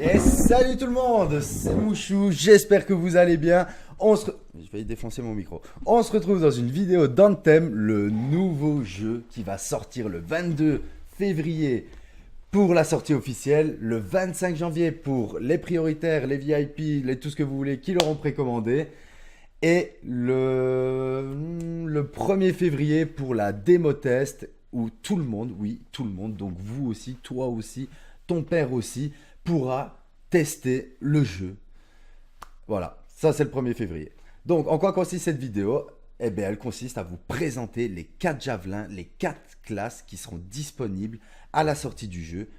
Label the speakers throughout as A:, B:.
A: Et salut tout le monde, c'est Mouchou, j'espère que vous allez bien. Je vais défoncer mon micro. On se retrouve dans une vidéo d'Anthem, le nouveau jeu qui va sortir le 22 février pour la sortie officielle, le 25 janvier pour les prioritaires, les VIP, tout ce que vous voulez qui l'auront précommandé. Et le 1er février pour la démo test où tout le monde, oui, tout le monde, donc vous aussi, toi aussi, ton père aussi, pourra tester le jeu. Voilà, ça c'est le 1er février. Donc en quoi consiste cette vidéo? Eh bien elle consiste à vous présenter les 4 javelins, les 4 classes qui seront disponibles à la sortie du jeu.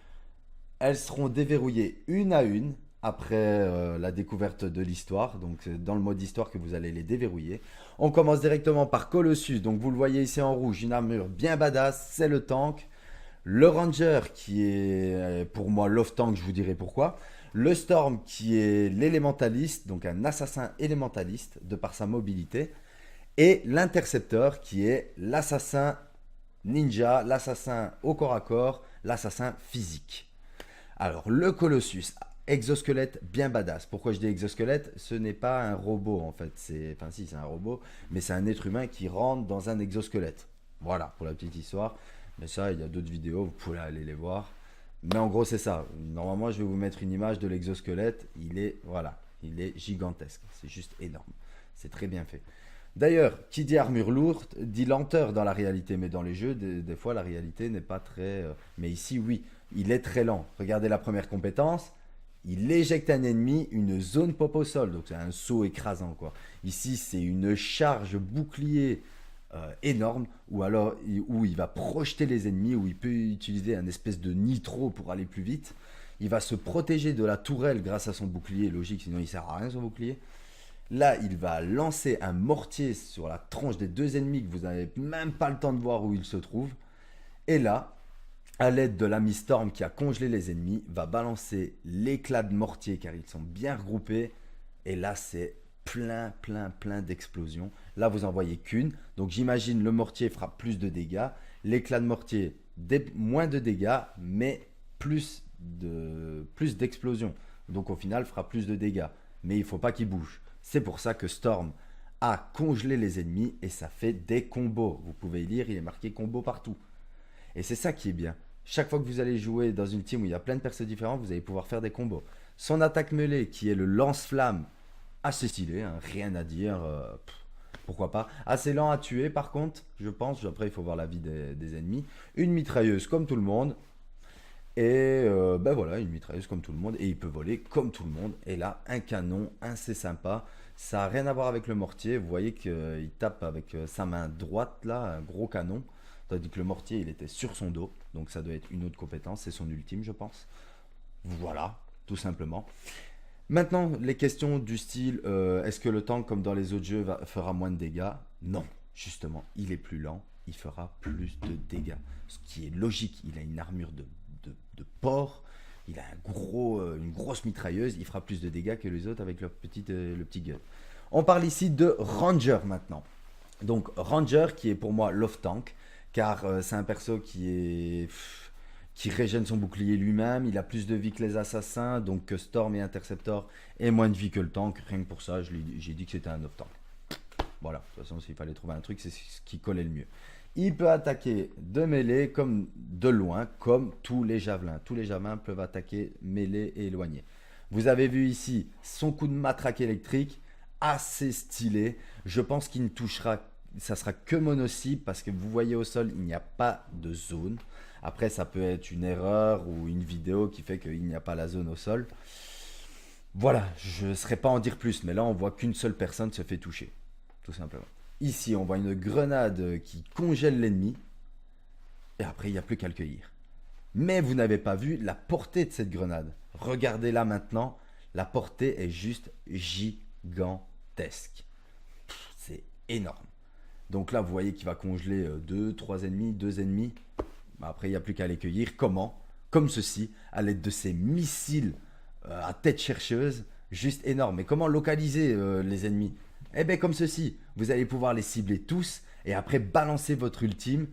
A: Elles seront déverrouillées une à une après la découverte de l'histoire. Donc c'est dans le mode histoire que vous allez les déverrouiller. On commence directement par Colossus. Donc vous le voyez ici en rouge, une armure bien badass, c'est le tank. Le Ranger qui est pour moi l'off tank, je vous dirai pourquoi. Le Storm qui est l'élémentaliste, donc un assassin élémentaliste de par sa mobilité. Et l'Intercepteur qui est l'assassin ninja, l'assassin au corps à corps, l'assassin physique. Alors le Colossus, exosquelette bien badass. Pourquoi je dis exosquelette? Ce n'est pas un robot en fait. Enfin si c'est un robot, mais c'est un être humain qui rentre dans un exosquelette. Voilà pour la petite histoire. Mais ça, il y a d'autres vidéos, vous pouvez aller les voir. Mais en gros, c'est ça. Normalement, je vais vous mettre une image de l'exosquelette. Voilà, il est gigantesque. C'est juste énorme. C'est très bien fait. D'ailleurs, qui dit armure lourde, dit lenteur dans la réalité. Mais dans les jeux, des fois, la réalité n'est pas très... Mais ici, oui, il est très lent. Regardez la première compétence. Il éjecte un ennemi, une zone pop au sol. Donc, c'est un saut écrasant, quoi. Ici, c'est une charge bouclier énorme, où il va projeter les ennemis, où il peut utiliser un espèce de nitro pour aller plus vite. Il va se protéger de la tourelle grâce à son bouclier, logique, sinon il sert à rien son bouclier. Là, il va lancer un mortier sur la tronche des deux ennemis que vous n'avez même pas le temps de voir où ils se trouvent. Et là, à l'aide de l'ami Storm qui a congelé les ennemis, va balancer l'éclat de mortier car ils sont bien regroupés. Et là, c'est plein d'explosions. Là, vous en voyez qu'une. Donc, j'imagine le mortier fera plus de dégâts. L'éclat de mortier, moins de dégâts, mais plus d'explosions. Donc, au final, fera plus de dégâts. Mais il ne faut pas qu'il bouge. C'est pour ça que Storm a congelé les ennemis et ça fait des combos. Vous pouvez lire, il est marqué combo partout. Et c'est ça qui est bien. Chaque fois que vous allez jouer dans une team où il y a plein de persos différents, vous allez pouvoir faire des combos. Son attaque mêlée, qui est le lance-flamme, assez stylé, hein, rien à dire, pourquoi pas. Assez lent à tuer par contre, je pense, après il faut voir la vie des ennemis. Une mitrailleuse comme tout le monde, et ben voilà, une mitrailleuse comme tout le monde, et il peut voler comme tout le monde. Et là, un canon, assez sympa, ça n'a rien à voir avec le mortier, vous voyez qu'il tape avec sa main droite là, un gros canon, tandis que le mortier il était sur son dos, donc ça doit être une autre compétence, c'est son ultime je pense. Voilà, tout simplement. Maintenant, les questions du style, est-ce que le tank, comme dans les autres jeux, fera moins de dégâts? Non, justement, il est plus lent, il fera plus de dégâts. Ce qui est logique, il a une armure de porc, il a une grosse mitrailleuse, il fera plus de dégâts que les autres avec le petit gun. On parle ici de Ranger maintenant. Donc Ranger qui est pour moi l'off tank, car c'est un perso qui régène son bouclier lui-même, il a plus de vie que les assassins, donc que Storm et Interceptor aient moins de vie que le tank. Rien que pour ça, j'ai dit que c'était un off-tank. Voilà, de toute façon, s'il fallait trouver un truc, c'est ce qui collait le mieux. Il peut attaquer de mêlée comme de loin, comme tous les javelins. Tous les javelins peuvent attaquer mêlée et éloigné. Vous avez vu ici son coup de matraque électrique, assez stylé. Je pense qu'il ne touchera, ça sera que mono-cible, parce que vous voyez au sol, il n'y a pas de zone. Après, ça peut être une erreur ou une vidéo qui fait qu'il n'y a pas la zone au sol. Voilà, je ne saurais pas en dire plus, mais là, on voit qu'une seule personne se fait toucher, tout simplement. Ici, on voit une grenade qui congèle l'ennemi, et après, il n'y a plus qu'à le cueillir. Mais vous n'avez pas vu la portée de cette grenade. Regardez-la maintenant, la portée est juste gigantesque. C'est énorme. Donc là, vous voyez qu'il va congeler 2 ennemis, 2 ennemis. Après, il n'y a plus qu'à les cueillir. Comment? Comme ceci, à l'aide de ces missiles à tête chercheuse, juste énorme. Mais comment localiser les ennemis? Eh bien, comme ceci, vous allez pouvoir les cibler tous et après balancer votre ultime.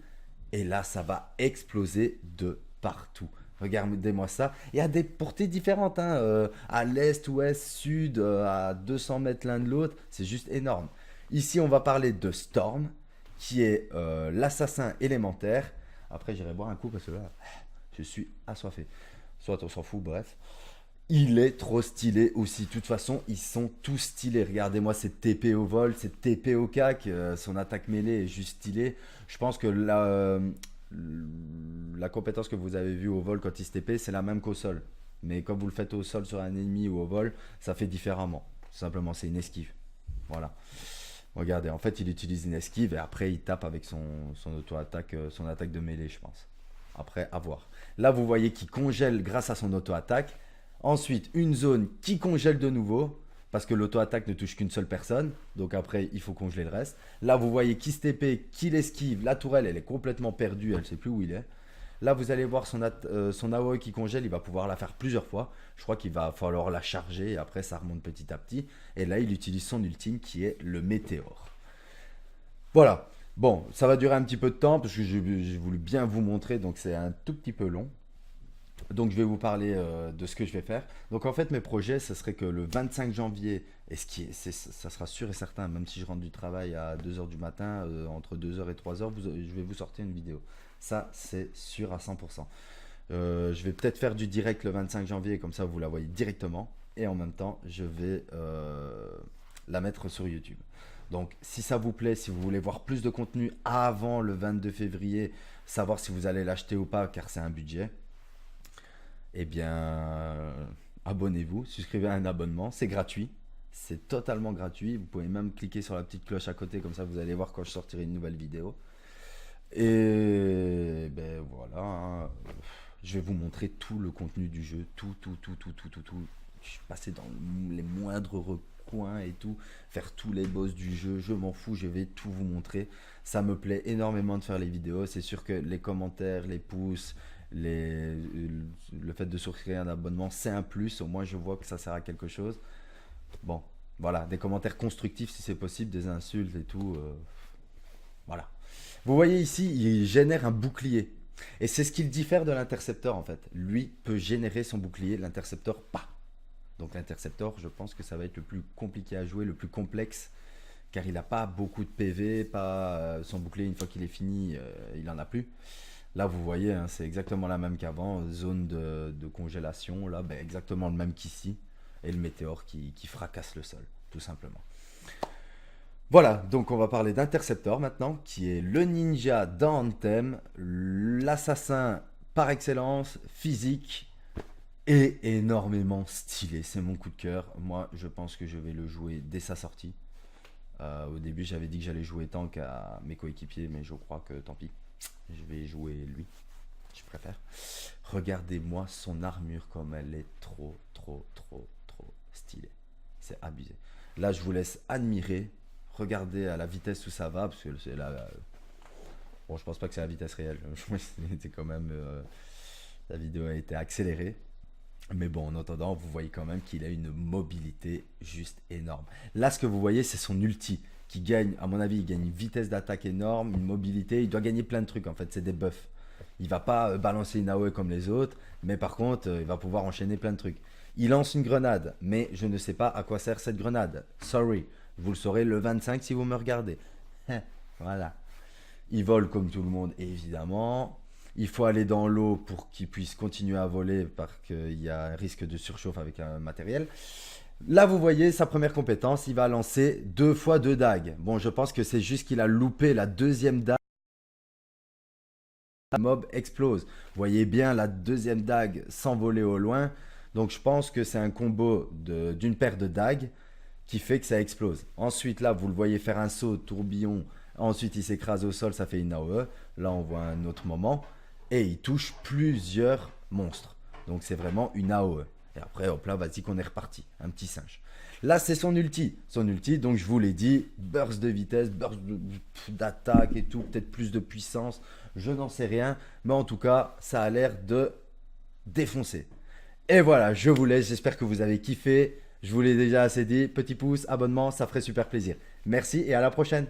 A: Et là, ça va exploser de partout. Regardez-moi ça. Et à des portées différentes, hein, à l'est, ouest, sud, à 200 mètres l'un de l'autre. C'est juste énorme. Ici, on va parler de Storm, qui est l'assassin élémentaire. Après, j'irai boire un coup parce que là, je suis assoiffé. Soit on s'en fout, bref. Il est trop stylé aussi. De toute façon, ils sont tous stylés. Regardez-moi cette TP au vol, cette TP au cac. Son attaque mêlée est juste stylée. Je pense que la compétence que vous avez vue au vol quand il se TP, c'est la même qu'au sol. Mais quand vous le faites au sol sur un ennemi ou au vol, ça fait différemment. Tout simplement, c'est une esquive. Voilà. Regardez, en fait, il utilise une esquive et après, il tape avec son auto-attaque, son attaque de mêlée, je pense. Après, à voir. Là, vous voyez qu'il congèle grâce à son auto-attaque. Ensuite, une zone qui congèle de nouveau, parce que l'auto-attaque ne touche qu'une seule personne. Donc après, il faut congeler le reste. Là, vous voyez qu'il se TP, qu'il esquive. La tourelle, elle est complètement perdue, elle ne sait plus où il est. Là, vous allez voir son AOE qui congèle, il va pouvoir la faire plusieurs fois. Je crois qu'il va falloir la charger et après, ça remonte petit à petit. Et là, il utilise son ultime qui est le météore. Voilà. Bon, ça va durer un petit peu de temps parce que j'ai voulu bien vous montrer, donc c'est un tout petit peu long. Donc je vais vous parler de ce que je vais faire. Donc en fait mes projets, ce serait que le 25 janvier, et ça sera sûr et certain, même si je rentre du travail à 2h du matin, entre 2h et 3h, je vais vous sortir une vidéo. Ça c'est sûr à 100%. Je vais peut-être faire du direct le 25 janvier, comme ça vous la voyez directement. Et en même temps, je vais la mettre sur YouTube. Donc si ça vous plaît, si vous voulez voir plus de contenu avant le 22 février, savoir si vous allez l'acheter ou pas, car c'est un budget, eh bien, abonnez-vous, souscrivez à un abonnement, c'est gratuit, c'est totalement gratuit. Vous pouvez même cliquer sur la petite cloche à côté, comme ça vous allez voir quand je sortirai une nouvelle vidéo. Et ben voilà, hein. Je vais vous montrer tout le contenu du jeu, tout. Je suis passé dans les moindres recoins et tout, faire tous les boss du jeu, je m'en fous, je vais tout vous montrer. Ça me plaît énormément de faire les vidéos, c'est sûr que les commentaires, les pouces, le fait de souscrire un abonnement, c'est un plus. Au moins, je vois que ça sert à quelque chose. Bon, voilà, des commentaires constructifs si c'est possible, des insultes et tout. Voilà. Vous voyez ici, il génère un bouclier. Et c'est ce qui le diffère de l'intercepteur en fait. Lui peut générer son bouclier, l'intercepteur pas. Donc l'intercepteur, je pense que ça va être le plus compliqué à jouer, le plus complexe, car il n'a pas beaucoup de PV, son bouclier une fois qu'il est fini, il n'en a plus. Là, vous voyez, hein, c'est exactement la même qu'avant, zone de congélation, là, ben, exactement le même qu'ici, et le météore qui fracasse le sol, tout simplement. Voilà, donc on va parler d'Interceptor maintenant, qui est le ninja dans Anthem, l'assassin par excellence, physique et énormément stylé. C'est mon coup de cœur. Moi, je pense que je vais le jouer dès sa sortie. Au début, j'avais dit que j'allais jouer tank à mes coéquipiers, mais je crois que tant pis. Je vais jouer lui, je préfère. Regardez-moi son armure comme elle est trop stylée. C'est abusé. Là, je vous laisse admirer. Regardez à la vitesse où ça va, parce que c'est là. Bon, je pense pas que c'est la vitesse réelle. C'était quand même. La vidéo a été accélérée. Mais bon, en attendant, vous voyez quand même qu'il a une mobilité juste énorme. Là, ce que vous voyez, c'est son ulti qui gagne, à mon avis, il gagne une vitesse d'attaque énorme, une mobilité. Il doit gagner plein de trucs, en fait. C'est des buffs. Il va pas balancer une AOE comme les autres, mais par contre, il va pouvoir enchaîner plein de trucs. Il lance une grenade, mais je ne sais pas à quoi sert cette grenade. Sorry. Vous le saurez le 25 si vous me regardez. Voilà. Il vole comme tout le monde, évidemment. Il faut aller dans l'eau pour qu'il puisse continuer à voler parce qu'il y a un risque de surchauffe avec un matériel. Là, vous voyez sa première compétence. Il va lancer 2 fois 2 dagues. Bon, je pense que c'est juste qu'il a loupé la deuxième dague. Le mob explose. Vous voyez bien la deuxième dague s'envoler au loin. Donc, je pense que c'est un combo d'une paire de dagues qui fait que ça explose. Ensuite, là, vous le voyez faire un saut, tourbillon. Ensuite, il s'écrase au sol, ça fait une AOE. Là, on voit un autre moment. Et il touche plusieurs monstres. Donc, c'est vraiment une AOE. Et après, hop là, vas-y qu'on est reparti. Un petit singe. Là, c'est son ulti. Son ulti, donc je vous l'ai dit, burst de vitesse, burst d'attaque et tout. Peut-être plus de puissance. Je n'en sais rien. Mais en tout cas, ça a l'air de défoncer. Et voilà, je vous laisse. J'espère que vous avez kiffé. Je vous l'ai déjà assez dit. Petit pouce, abonnement, ça ferait super plaisir. Merci et à la prochaine.